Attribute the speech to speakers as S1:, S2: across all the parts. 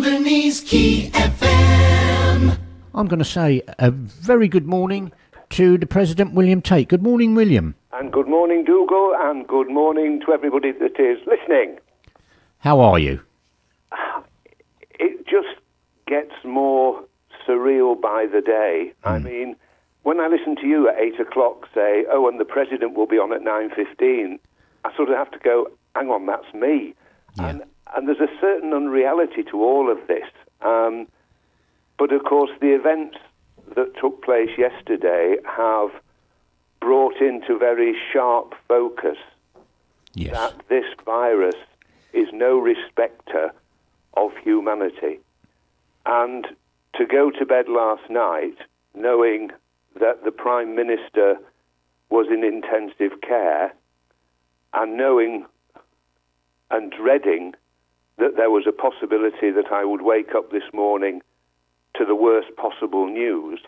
S1: Alderneys Key FM.
S2: I'm going to say a very good morning to the President, William Tate. Good morning, William.
S3: And good morning, Dougal, and good morning to everybody that is listening.
S2: How are you?
S3: It just gets more surreal by the day. I mean, when I listen to you at 8 o'clock say, oh, and the President will be on at 9:15, I sort of have to go, hang on, that's me.
S2: Yeah.
S3: And there's a certain unreality to all of this. But, of course, the events that took place yesterday have brought into very sharp focus
S2: Yes.
S3: that this virus is no respecter of humanity. And to go to bed last night knowing that the Prime Minister was in intensive care and knowing and dreading that there was a possibility that I would wake up this morning to the worst possible news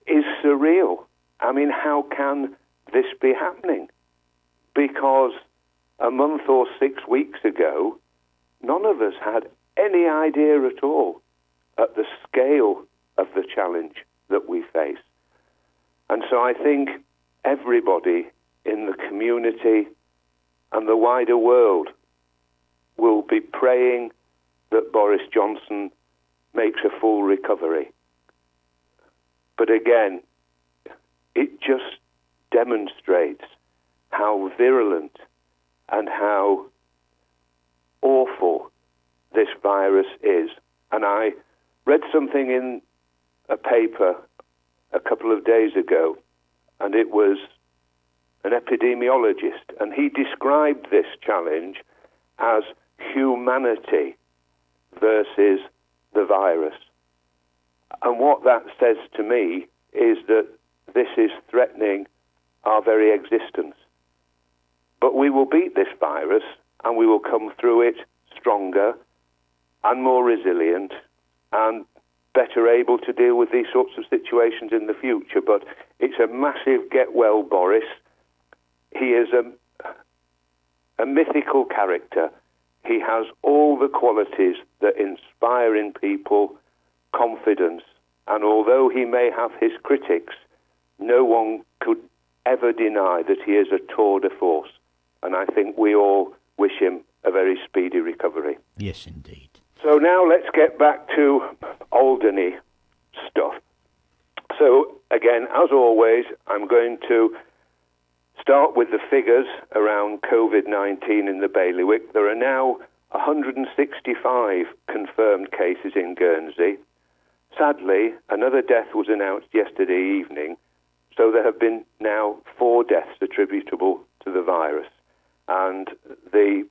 S3: is surreal. I mean, how can this be happening? Because a month or 6 weeks ago, none of us had any idea at all at the scale of the challenge that we face. And so I think everybody in the community and the wider world will be praying that Boris Johnson makes a full recovery. But again, it just demonstrates how virulent and how awful this virus is. And I read something in a paper a couple of days ago, and it was an epidemiologist, and he described this challenge as humanity versus the virus. And what that says to me is that this is threatening our very existence. But we will beat this virus, and we will come through it stronger and more resilient and better able to deal with these sorts of situations in the future. But it's a massive get well, Boris. He is a mythical character. He has all the qualities that inspire in people confidence. And although he may have his critics, no one could ever deny that he is a tour de force. And I think we all wish him a very speedy recovery.
S2: Yes, indeed.
S3: So now let's get back to Alderney stuff. So again, as always, I'm going to start with the figures around COVID-19 in the bailiwick. There are now 165 confirmed cases in Guernsey. Sadly, another death was announced yesterday evening, so there have been now 4 deaths attributable to the virus. And the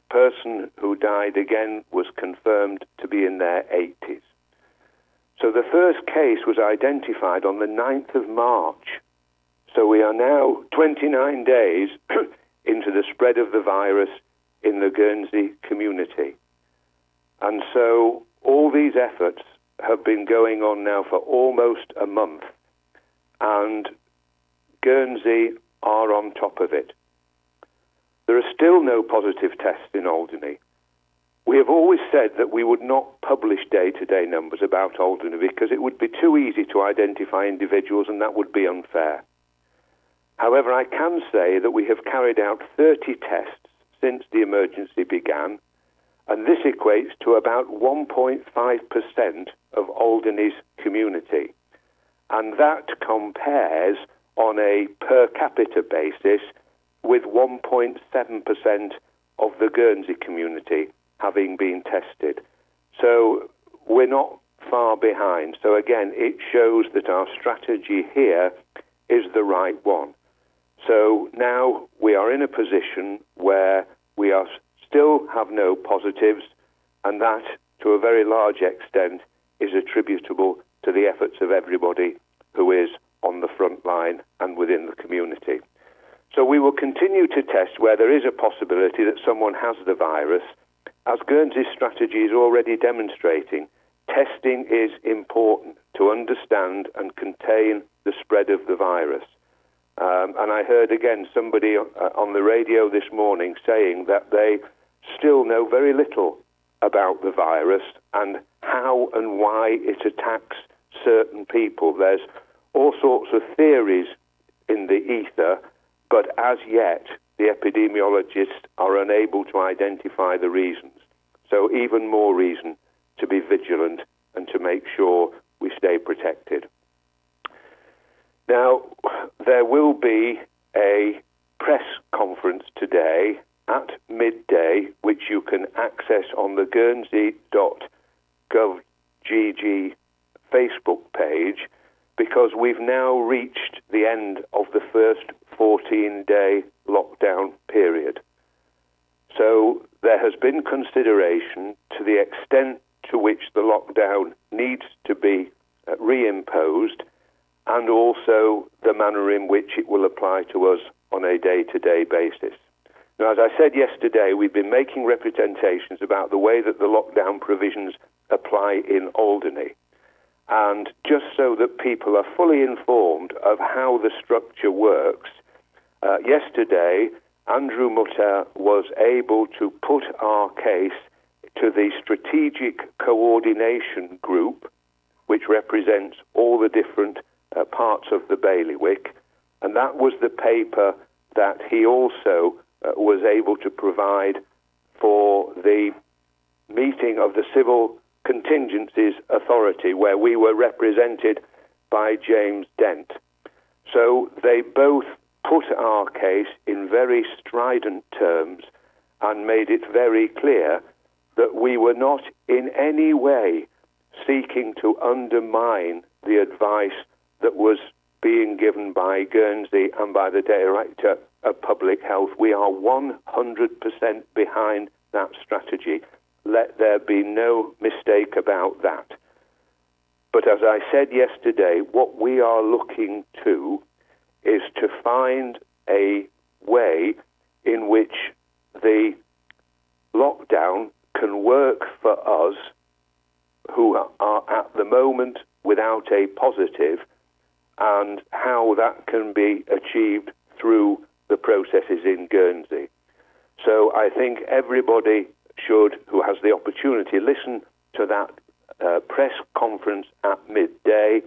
S3: person who died again was confirmed to be in their 80s. So the first case was identified on the 9th of March. So we are now 29 days into the spread of the virus in the Guernsey community. And so all these efforts have been going on now for almost a month, and Guernsey are on top of it. There are still no positive tests in Alderney. We have always said that we would not publish day-to-day numbers about Alderney because it would be too easy to identify individuals, and that would be unfair. However, I can say that we have carried out 30 tests since the emergency began, and this equates to about 1.5% of Alderney's community. And that compares on a per capita basis with 1.7% of the Guernsey community having been tested. So we're not far behind. So again, it shows that our strategy here is the right one. So now we are in a position where we are still have no positives, and that, to a very large extent, is attributable to the efforts of everybody who is on the front line and within the community. So we will continue to test where there is a possibility that someone has the virus. As Guernsey's strategy is already demonstrating, testing is important to understand and contain the spread of the virus. And I heard again somebody on the radio this morning saying that they still know very little about the virus and how and why it attacks certain people. There's all sorts of theories in the ether, but as yet the epidemiologists are unable to identify the reasons. So even more reason to be vigilant and to make sure we stay protected. Now, there will be a press conference today at midday, which you can access on the guernsey.gov.gg Facebook page, because we've now reached the end of the first 14-day lockdown period. So there has been consideration to the extent to which the lockdown needs to be reimposed, and also the manner in which it will apply to us on a day-to-day basis. Now, as I said yesterday, we've been making representations about the way that the lockdown provisions apply in Alderney. And just so that people are fully informed of how the structure works, yesterday Andrew Mutter was able to put our case to the Strategic Coordination Group, which represents all the different parts of the bailiwick, and that was the paper that he also was able to provide for the meeting of the Civil Contingencies Authority, where we were represented by James Dent. So they both put our case in very strident terms and made it very clear that we were not in any way seeking to undermine the advice that was being given by Guernsey and by the Director of Public Health. We are 100% behind that strategy. Let there be no mistake about that. But as I said yesterday, what we are looking to is to find a way in which the lockdown can work for us who are at the moment without a positive, and how that can be achieved through the processes in Guernsey. So I think everybody should, who has the opportunity, listen to that press conference at midday,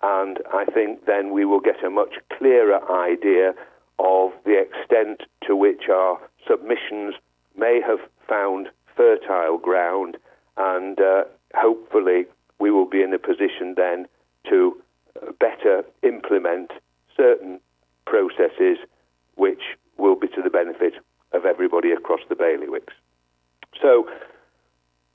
S3: and I think then we will get a much clearer idea of the extent to which our submissions may have found fertile ground, and hopefully we will be in a position then to better implement certain processes which will be to the benefit of everybody across the bailiwicks. So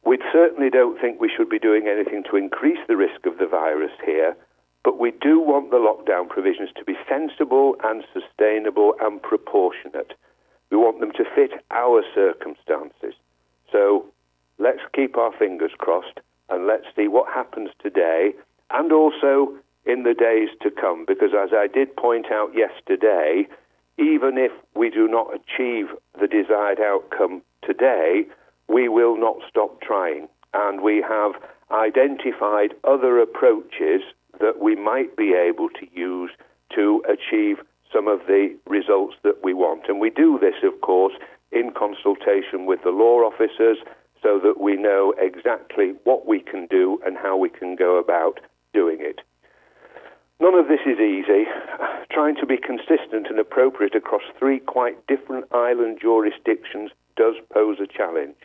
S3: we certainly don't think we should be doing anything to increase the risk of the virus here, but we do want the lockdown provisions to be sensible and sustainable and proportionate. We want them to fit our circumstances. So let's keep our fingers crossed and let's see what happens today and also in the days to come, because as I did point out yesterday, even if we do not achieve the desired outcome today, we will not stop trying. And we have identified other approaches that we might be able to use to achieve some of the results that we want. And we do this, of course, in consultation with the law officers so that we know exactly what we can do and how we can go about doing it. None of this is easy. Trying to be consistent and appropriate across three quite different island jurisdictions does pose a challenge.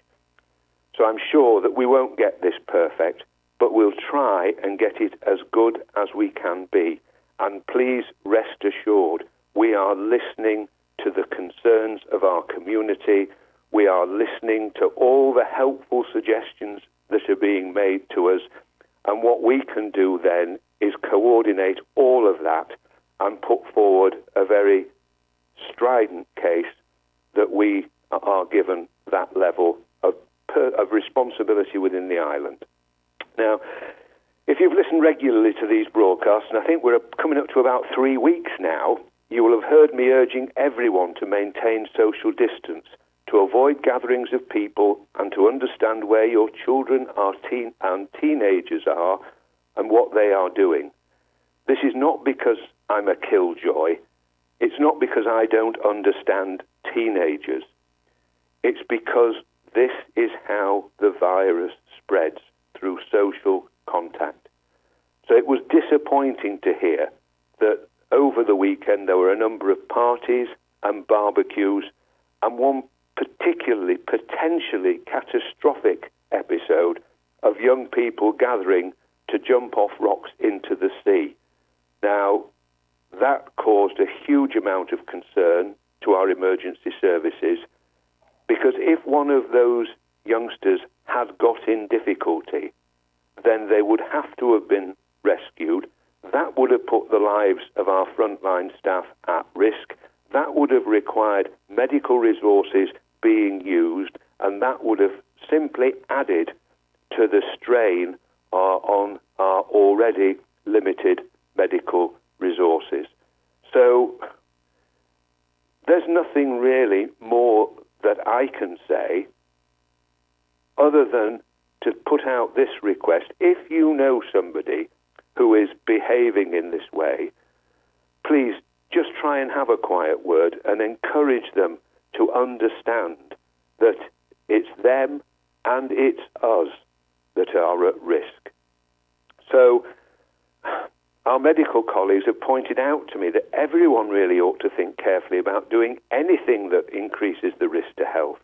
S3: So I'm sure that we won't get this perfect, but we'll try and get it as good as we can be. And please rest assured, we are listening to the concerns of our community. We are listening to all the helpful suggestions that are being made to us. And what we can do then is coordinate all of that and put forward a very strident case that we are given that level of responsibility within the island. Now, if you've listened regularly to these broadcasts, and I think we're coming up to about 3 weeks now, you will have heard me urging everyone to maintain social distance, to avoid gatherings of people, and to understand where your children and teenagers are and what they are doing. This is not because I'm a killjoy. It's not because I don't understand teenagers. It's because this is how the virus spreads, through social contact. So it was disappointing to hear that over the weekend there were a number of parties and barbecues, and one particularly potentially catastrophic episode of young people gathering to jump off rocks into the sea. Now, that caused a huge amount of concern to our emergency services, because if one of those youngsters had got in difficulty, then they would have to have been rescued. That would have put the lives of our frontline staff at risk. That would have required medical resources being used, and that would have simply added to the strain on our already limited medical resources. So there's nothing really more that I can say other than to put out this request. If you know somebody who is behaving in this way, please just try and have a quiet word and encourage them to understand that it's them and it's us that are at risk. So our medical colleagues have pointed out to me that everyone really ought to think carefully about doing anything that increases the risk to health.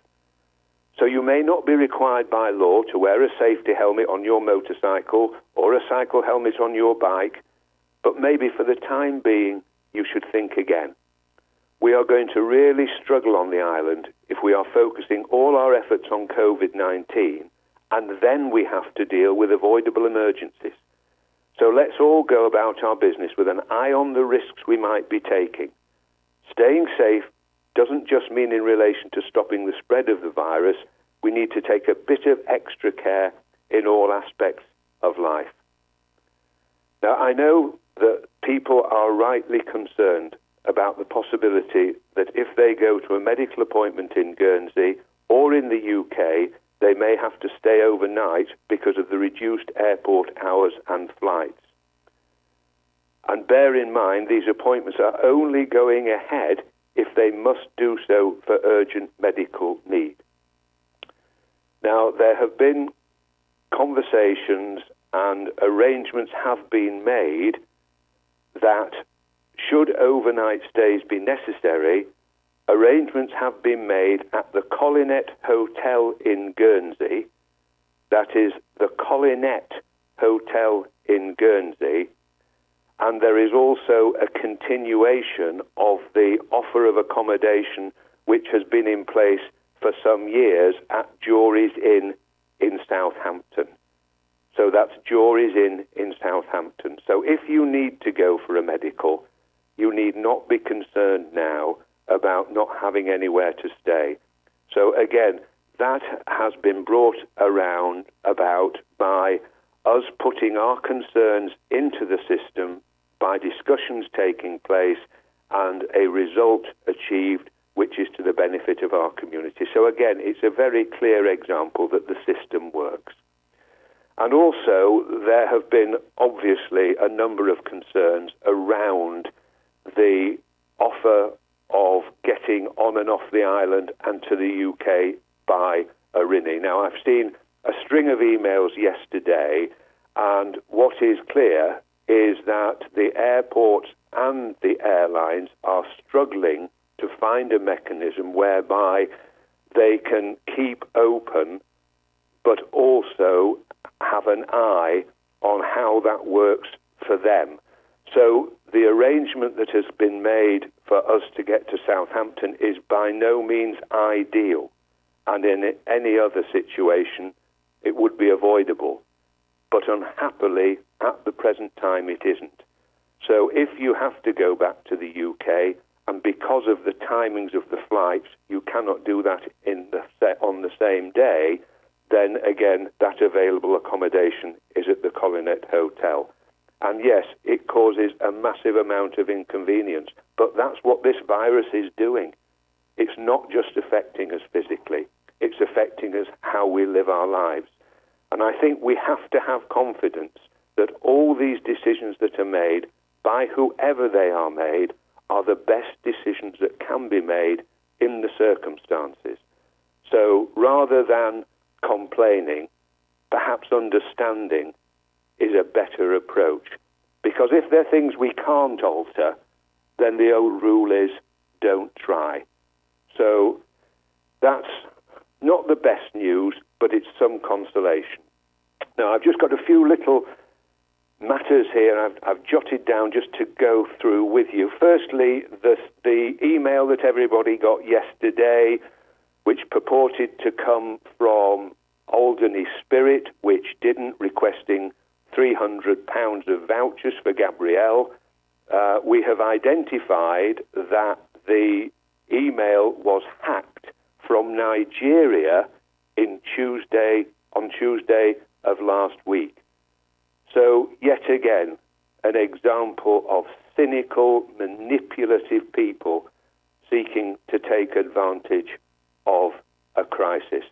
S3: So you may not be required by law to wear a safety helmet on your motorcycle or a cycle helmet on your bike, but maybe for the time being you should think again. We are going to really struggle on the island if we are focusing all our efforts on COVID-19 and then we have to deal with avoidable emergencies. So let's all go about our business with an eye on the risks we might be taking. Staying safe doesn't just mean in relation to stopping the spread of the virus. We need to take a bit of extra care in all aspects of life. Now, I know that people are rightly concerned about the possibility that if they go to a medical appointment in Guernsey or in the UK, they may have to stay overnight because of the reduced airport hours and flights. And bear in mind, these appointments are only going ahead if they must do so for urgent medical need. Now, there have been conversations and arrangements have been made that should overnight stays be necessary, arrangements have been made at the Collinet Hotel in Guernsey, that is the Collinet Hotel in Guernsey, and there is also a continuation of the offer of accommodation which has been in place for some years at Jory's Inn in Southampton. So that's Jory's Inn in Southampton. So if you need to go for a medical, you need not be concerned now about not having anywhere to stay. So again, that has been brought around about by us putting our concerns into the system, by discussions taking place, and a result achieved which is to the benefit of our community. So again, it's a very clear example that the system works. And also, there have been obviously a number of concerns around the offer of getting on and off the island and to the UK by Arini. Now, I've seen a string of emails yesterday, and what is clear is that the airports and the airlines are struggling to find a mechanism whereby they can keep open but also have an eye on how that works for them. So the arrangement that has been made for us to get to Southampton is by no means ideal, and in any other situation it would be avoidable. But unhappily, at the present time, it isn't. So if you have to go back to the UK, and because of the timings of the flights, you cannot do that on the same day, then again, that available accommodation is at the Collinet Hotel. And yes, it causes a massive amount of inconvenience, but that's what this virus is doing. It's not just affecting us physically, it's affecting us how we live our lives. And I think we have to have confidence that all these decisions that are made, by whoever they are made, are the best decisions that can be made in the circumstances. So rather than complaining, perhaps understanding is a better approach. Because if there are things we can't alter, then the old rule is don't try. So that's not the best news, but it's some consolation. Now, I've just got a few little matters here I've jotted down just to go through with you. Firstly, the email that everybody got yesterday, which purported to come from Alderney Spirit, which didn't, requesting £300 of vouchers for Gabrielle. We have identified that the email was hacked from Nigeria on Tuesday of last week. So yet again, an example of cynical, manipulative people seeking to take advantage of a crisis.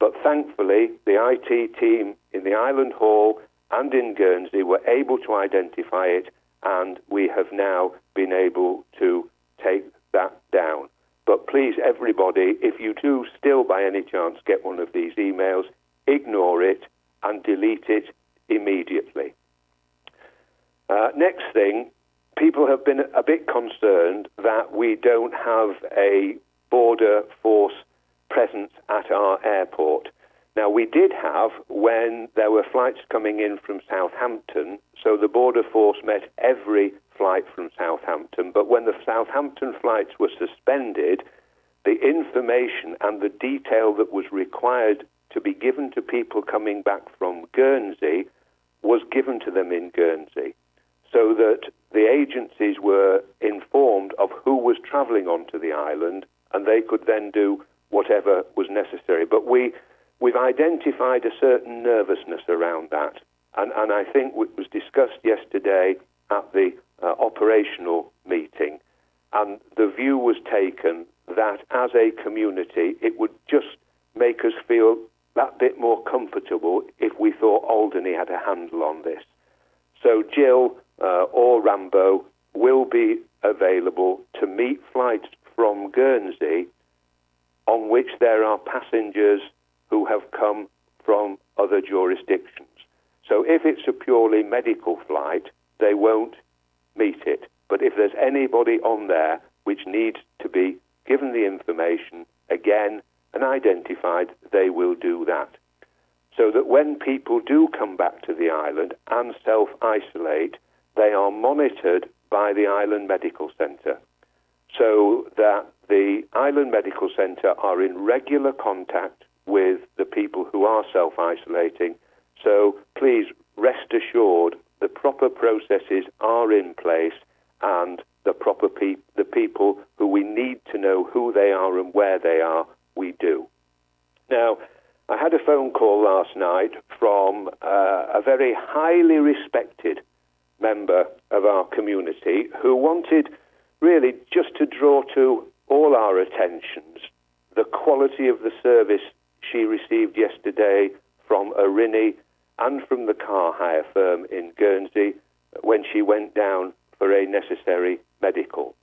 S3: But thankfully, the IT team in the Island Hall and in Guernsey were able to identify it, and we have now been able to take that down. But please, everybody, if you do still by any chance get one of these emails, ignore it and delete it immediately. Next thing, people have been a bit concerned that we don't have a border force presence at our airport. Now, we did have when there were flights coming in from Southampton, so the border force met every flight from Southampton, but when the Southampton flights were suspended, the information and the detail that was required to be given to people coming back from Guernsey was given to them in Guernsey, so that the agencies were informed of who was travelling onto the island, and they could then do whatever was necessary. But we've identified a certain nervousness around that, and I think it was discussed yesterday at the operational meeting, and the view was taken that as a community it would just make us feel that bit more comfortable if we thought Alderney had a handle on this. So Jill or Rambo will be available to meet flights from Guernsey on which there are passengers who have come from other jurisdictions. So if it's a purely medical flight, they won't meet it. But if there's anybody on there which needs to be given the information again and identified, they will do that. So that when people do come back to the island and self-isolate, they are monitored by the Island Medical Centre, so that the Island Medical Centre are in regular contact with the people who are self-isolating. So please rest assured the proper processes are in place, and the proper the people who we need to know who they are and where they are, we do. Now, I had a phone call last night from a very highly respected member of our community who wanted really just to draw to all our attentions the quality of the service she received yesterday from Irini and from the car hire firm in Guernsey when she went down for a necessary medical.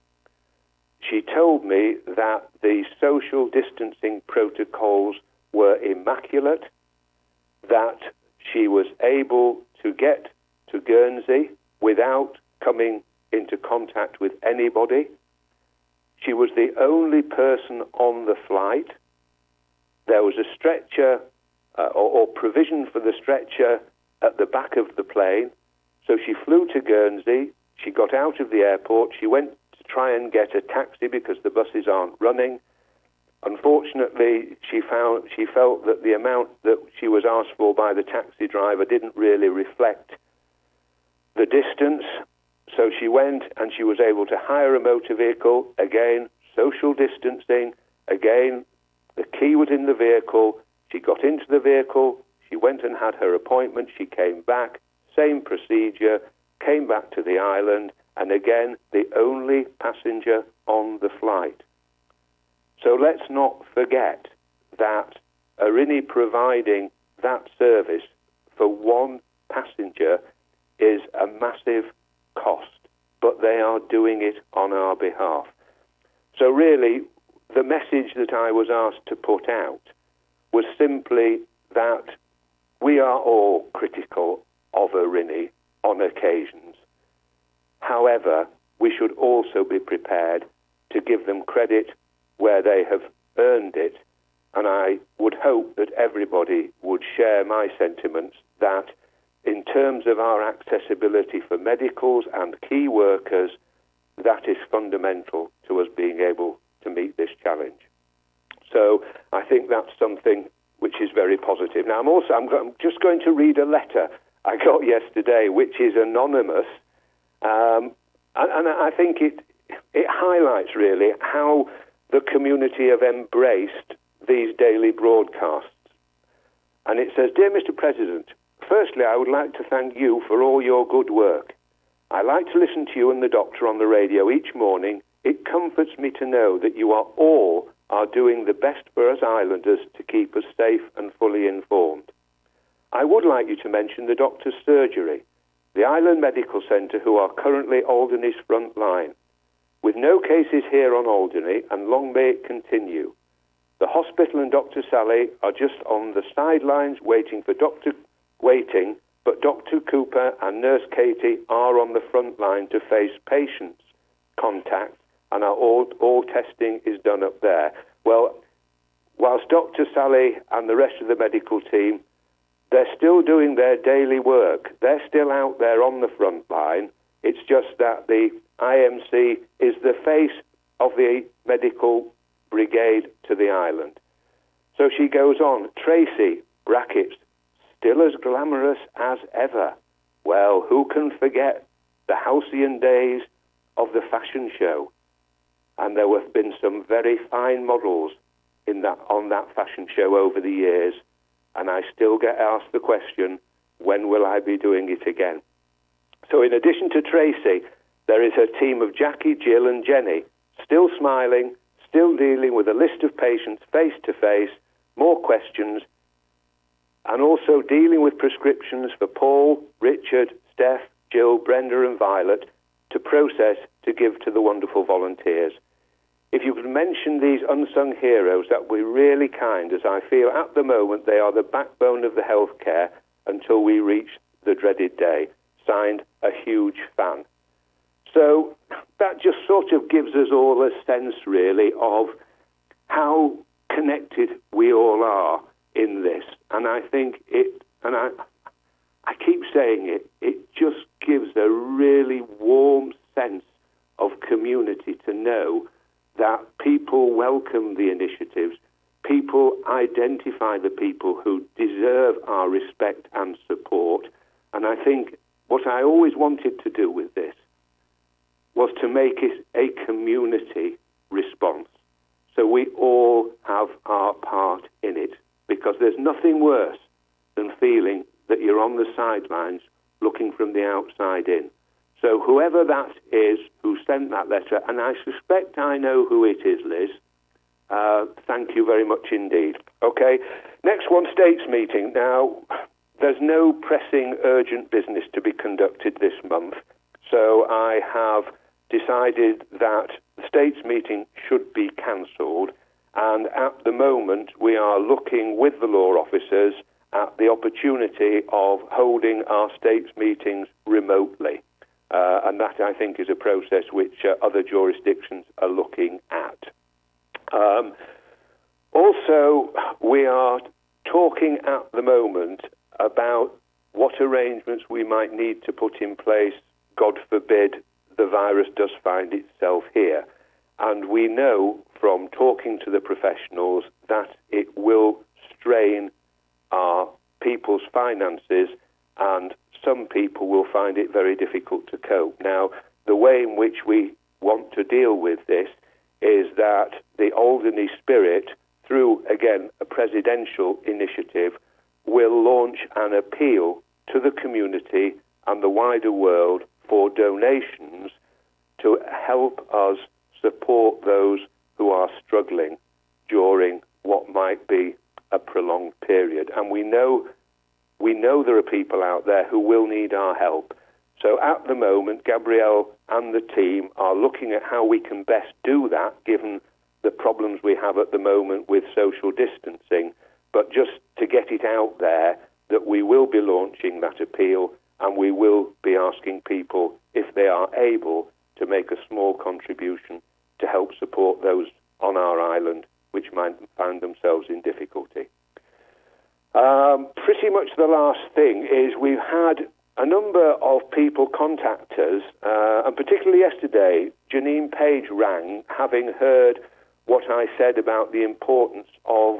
S3: She told me that the social distancing protocols were immaculate, that she was able to get to Guernsey without coming into contact with anybody. She was the only person on the flight. There was a stretcher or provision for the stretcher at the back of the plane. So she flew to Guernsey. She got out of the airport. She went to try and get a taxi because the buses aren't running. Unfortunately, she felt that the amount that she was asked for by the taxi driver didn't really reflect the distance. So she went and she was able to hire a motor vehicle. Again, social distancing. Again, the key was in the vehicle. She got into the vehicle. She went and had her appointment. She came back. Same procedure. Came back to the island. And again, the only passenger on the flight. So let's not forget that Irini providing that service for one passenger is a massive cost, but they are doing it on our behalf. So really, the message that I was asked to put out was simply that we are all critical of Irini on occasions. However, we should also be prepared to give them credit where they have earned it, and I would hope that everybody would share my sentiments that in terms of our accessibility for medicals and key workers, that is fundamental to us being able to meet this challenge. So I think that's something which is very positive. Now, I'm just going to read a letter I got yesterday, which is anonymous, and I think it highlights really how the community have embraced these daily broadcasts. And it says, "Dear Mr. President, firstly, I would like to thank you for all your good work. I like to listen to you and the doctor on the radio each morning. It comforts me to know that you are all doing the best for us islanders to keep us safe and fully informed. I would like you to mention the doctor's surgery, the Island Medical Centre, who are currently Alderney's front line. With no cases here on Alderney, and long may it continue. The hospital and Dr. Sally are just on the sidelines waiting, but Dr. Cooper and Nurse Katie are on the front line to face patients' contact, and all testing is done up there." Well, whilst Dr. Sally and the rest of the medical team, they're still doing their daily work. They're still out there on the front line. It's just that the IMC is the face of the medical brigade to the island. So she goes on, "Tracy, brackets, still as glamorous as ever. Well, who can forget the halcyon days of the fashion show? And there have been some very fine models on that fashion show over the years, and I still get asked the question, when will I be doing it again?" So in addition to Tracy, there is her team of Jackie, Jill and Jenny, still smiling, still dealing with a list of patients face to face, more questions, and also dealing with prescriptions for Paul, Richard, Steph, Jill, Brenda and Violet to process to give to the wonderful volunteers. If you could mention these unsung heroes, that would be really kind, as I feel at the moment they are the backbone of the healthcare until we reach the dreaded day. Signed, a huge fan. So that just sort of gives us all a sense, really, of how connected we all are in this. And I think I keep saying it just gives a really warm sense of community to know that people welcome the initiatives, people identify the people who deserve our respect and support. And I think what I always wanted to do with this was to make it a community response. So we all have our part in it, because there's nothing worse than feeling that you're on the sidelines looking from the outside in. So whoever that is who sent that letter, and I suspect I know who it is, Liz, thank you very much indeed. Okay, next one, states meeting. Now, there's no pressing urgent business to be conducted this month, so I have decided that the states meeting should be cancelled, and at the moment we are looking with the law officers at the opportunity of holding our states meetings remotely. And that, I think, is a process which other jurisdictions are looking at. Also, we are talking at the moment about what arrangements we might need to put in place, God forbid, the virus does find itself here. And we know from talking to the professionals that it will strain our people's finances, and some people will find it very difficult to cope. Now, the way in which we want to deal with this is that the Alderney Spirit, through, again, a presidential initiative, will launch an appeal to the community and the wider world for donations to help us support those who are struggling during what might be a prolonged period. And we know there are people out there who will need our help. So at the moment, Gabrielle and the team are looking at how we can best do that, given the problems we have at the moment with social distancing. but just to get it out there that we will be launching that appeal, and we will be asking people, if they are able, to make a small contribution to help support those on our island which might find themselves in difficulty. Pretty much the last thing is we've had a number of people contact us, and particularly yesterday, Janine Page rang, having heard what I said about the importance of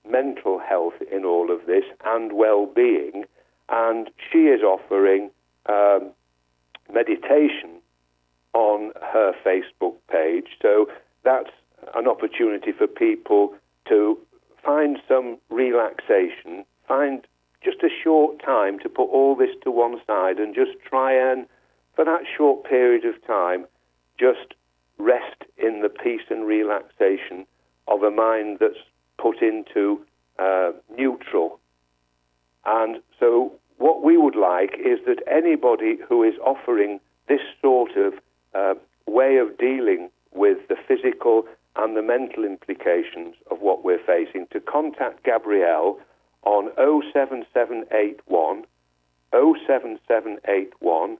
S3: mental health in all of this and well-being, and she is offering meditation on her Facebook page. So that's an opportunity for people to find some relaxation, find just a short time to put all this to one side and just try and, for that short period of time, just rest in the peace and relaxation of a mind that's put into neutral. And so what we would like is that anybody who is offering this sort of way of dealing with the physical and the mental implications of what we're facing, to contact Gabrielle on 07781 07781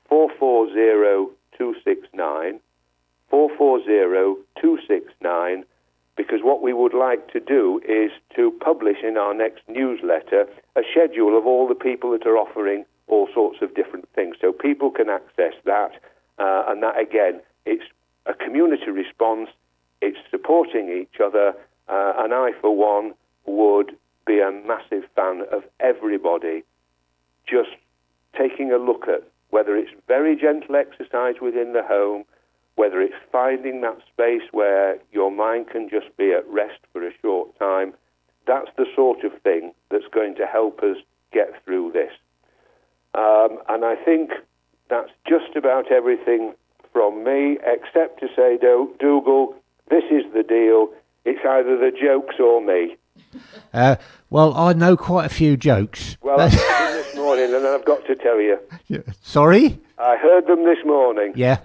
S3: 440 269 440 269, because what we would like to do is to publish in our next newsletter a schedule of all the people that are offering all sorts of different things, so people can access that. And that, again, it's a community response, it's supporting each other, and I, for one, would be a massive fan of everybody just taking a look at whether it's very gentle exercise within the home, whether it's finding that space where your mind can just be at rest for a short time. That's the sort of thing that's going to help us get through this. And I think that's just about everything from me, except to say, Dougal, this is the deal. It's either the jokes or me.
S2: Well, I know quite a few jokes.
S3: Well, I heard them this morning, and I've got to tell you.
S2: Yeah. Sorry?
S3: I heard them this morning.
S2: Yeah.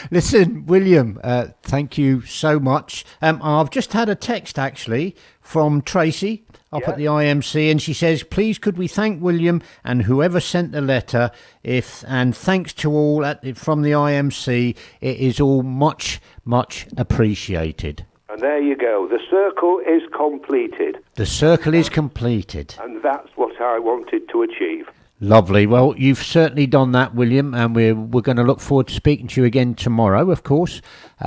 S2: Listen, William, thank you so much. I've just had a text, actually, from Tracy up at the IMC, and she says, please could we thank William and whoever sent the letter, and thanks to all from the IMC. It is all much, much appreciated.
S3: And there you go. The circle is completed.
S2: The circle is completed.
S3: And that's what I wanted to achieve.
S2: Lovely. Well, you've certainly done that, William, and we're going to look forward to speaking to you again tomorrow, of course,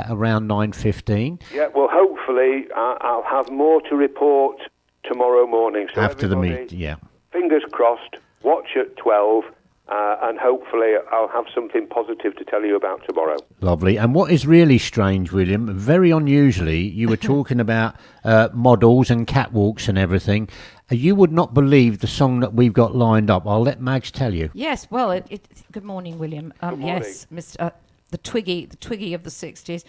S2: around 9:15.
S3: Yeah, well, hopefully I'll have more to report tomorrow morning. So
S2: after the meeting, yeah.
S3: Fingers crossed, watch at 12, and hopefully I'll have something positive to tell you about tomorrow.
S2: Lovely. And what is really strange, William, very unusually, you were talking about models and catwalks and everything. You would not believe the song that we've got lined up. I'll let Mags tell you.
S4: Yes, well, good morning, William.
S3: Good morning.
S4: Yes, Mr. The Twiggy of the 60s.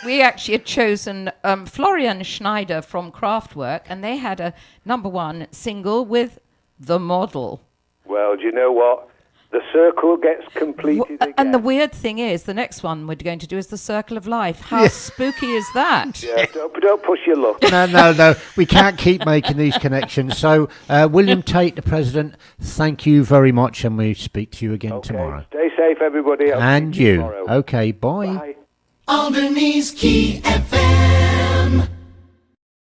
S4: We actually had chosen Florian Schneider from Kraftwerk, and they had a #1 single with The Model.
S3: Well, do you know what? The circle gets completed again.
S4: And the weird thing is, the next one we're going to do is The Circle of Life. How spooky is that?
S3: Yeah, don't push your luck.
S2: No. We can't keep making these connections. So, William Tate, the President, thank you very much, and we speak to you again tomorrow.
S3: Stay safe, everybody.
S2: And you.
S3: Tomorrow.
S2: Okay, bye.
S3: Bye.
S1: Alderneys Key FM.